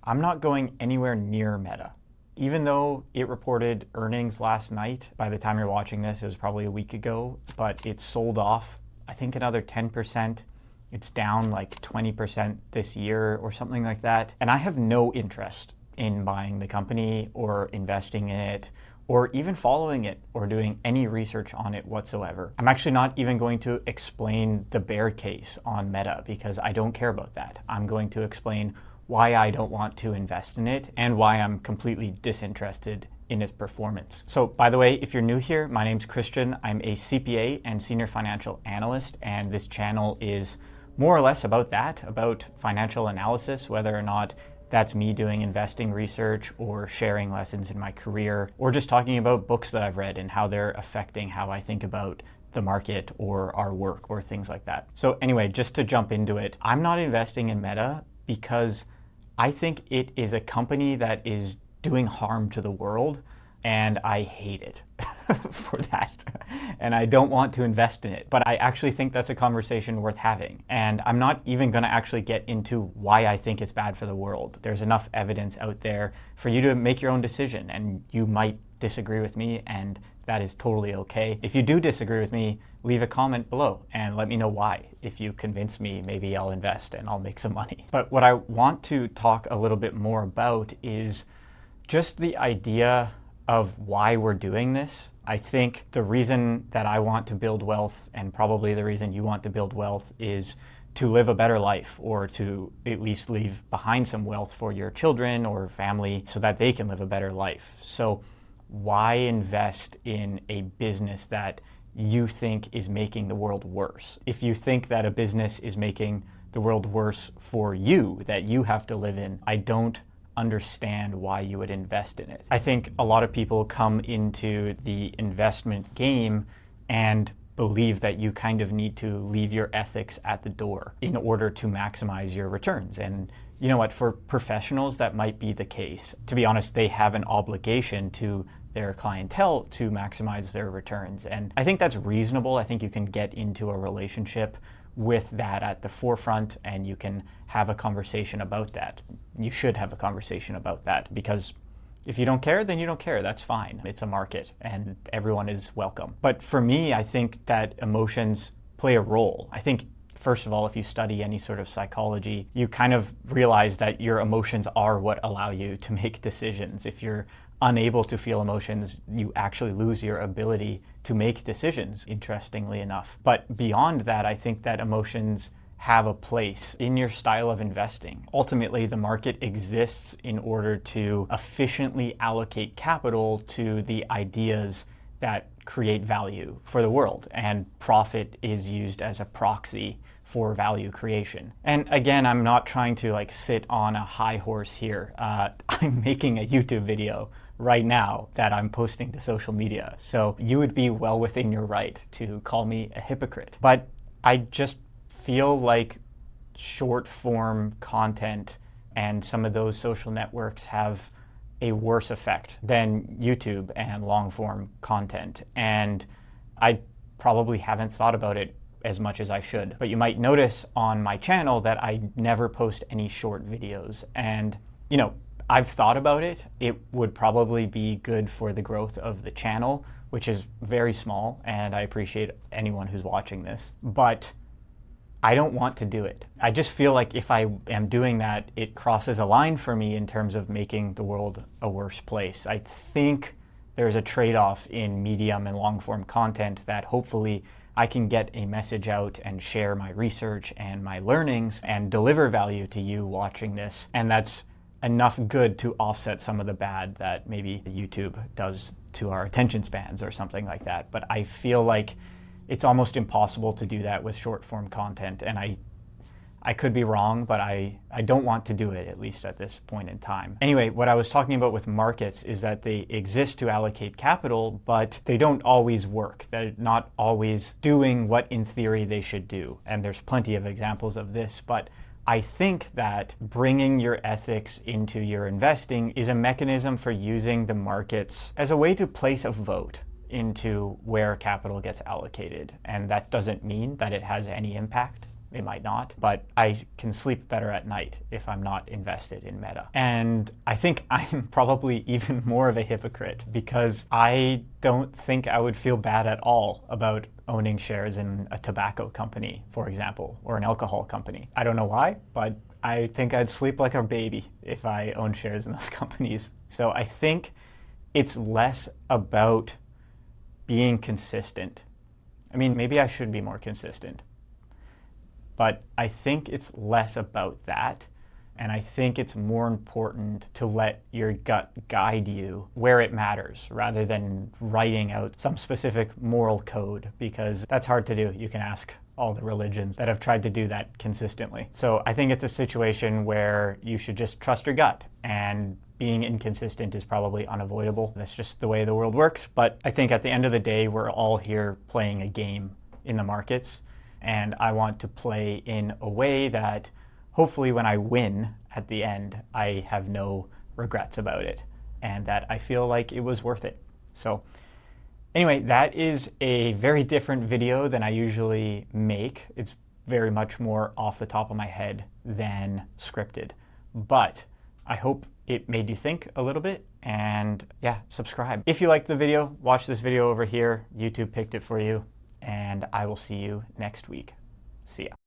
I'm not going anywhere near Meta. Even though it reported earnings last night, by the time you're watching this, it was probably a week ago, but it sold off, I think, another 10%. It's down like 20% this year or something like that. And I have no interest in buying the company or investing in it or even following it or doing any research on it whatsoever. I'm actually not even going to explain the bear case on Meta because I don't care about that. I'm going to explain why I don't want to invest in it and why I'm completely disinterested in its performance. So by the way, if you're new here, my name's Christian. I'm a CPA and senior financial analyst, and this channel is more or less about that, about financial analysis, whether or not that's me doing investing research or sharing lessons in my career, or just talking about books that I've read and how they're affecting how I think about the market or our work or things like that. So anyway, just to jump into it, I'm not investing in Meta because I think it is a company that is doing harm to the world, and I hate it for that. And I don't want to invest in it. But I actually think that's a conversation worth having. And I'm not even going to actually get into why I think it's bad for the world. There's enough evidence out there for you to make your own decision. And you might disagree with me, and that is totally okay. If you do disagree with me, leave a comment below and let me know why. If you convince me, maybe I'll invest and I'll make some money. But what I want to talk a little bit more about is just the idea of why we're doing this. I think the reason that I want to build wealth, and probably the reason you want to build wealth, is to live a better life, or to at least leave behind some wealth for your children or family so that they can live a better life. So why invest in a business that you think is making the world worse? If you think that a business is making the world worse for you, that you have to live in, I don't understand why you would invest in it. I think a lot of people come into the investment game and believe that you kind of need to leave your ethics at the door in order to maximize your returns. And you know what, for professionals, that might be the case. To be honest, they have an obligation to their clientele to maximize their returns. And I think that's reasonable. I think you can get into a relationship with that at the forefront, and you can have a conversation about that. You should have a conversation about that, because if you don't care, then you don't care. That's fine. It's a market and everyone is welcome. But for me, I think that emotions play a role. I think, first of all, if you study any sort of psychology, you kind of realize that your emotions are what allow you to make decisions. If you're unable to feel emotions, you actually lose your ability to make decisions, interestingly enough. But beyond that, I think that emotions have a place in your style of investing. Ultimately, the market exists in order to efficiently allocate capital to the ideas that create value for the world, and profit is used as a proxy for value creation. And again, I'm not trying to sit on a high horse here. I'm making a YouTube video right now that I'm posting to social media. So you would be well within your right to call me a hypocrite. But I just feel like short form content and some of those social networks have a worse effect than YouTube and long form content. And I probably haven't thought about it as much as I should. But you might notice on my channel that I never post any short videos. And, I've thought about it. It would probably be good for the growth of the channel, which is very small, and I appreciate anyone who's watching this. But I don't want to do it. I just feel like if I am doing that, it crosses a line for me in terms of making the world a worse place. I think there's a trade-off in medium and long-form content that hopefully I can get a message out and share my research and my learnings and deliver value to you watching this. And that's enough good to offset some of the bad that maybe YouTube does to our attention spans or something like that. But I feel like it's almost impossible to do that with short form content. And I could be wrong, but I don't want to do it, at least at this point in time. Anyway, what I was talking about with markets is that they exist to allocate capital, but they don't always work. They're not always doing what in theory they should do. And there's plenty of examples of this, but I think that bringing your ethics into your investing is a mechanism for using the markets as a way to place a vote into where capital gets allocated. And that doesn't mean that it has any impact. It might not, but I can sleep better at night if I'm not invested in Meta. And I think I'm probably even more of a hypocrite because I don't think I would feel bad at all about owning shares in a tobacco company, for example, or an alcohol company. I don't know why, but I think I'd sleep like a baby if I owned shares in those companies. So I think it's less about being consistent. I mean, maybe I should be more consistent, but I think it's less about that. And I think it's more important to let your gut guide you where it matters rather than writing out some specific moral code, because that's hard to do. You can ask all the religions that have tried to do that consistently. So I think it's a situation where you should just trust your gut, and being inconsistent is probably unavoidable. That's just the way the world works. But I think at the end of the day, we're all here playing a game in the markets, and I want to play in a way that hopefully when I win at the end, I have no regrets about it and that I feel like it was worth it. So anyway, that is a very different video than I usually make. It's very much more off the top of my head than scripted. But I hope it made you think a little bit, and yeah, subscribe. If you liked the video, watch this video over here. YouTube picked it for you, and I will see you next week. See ya.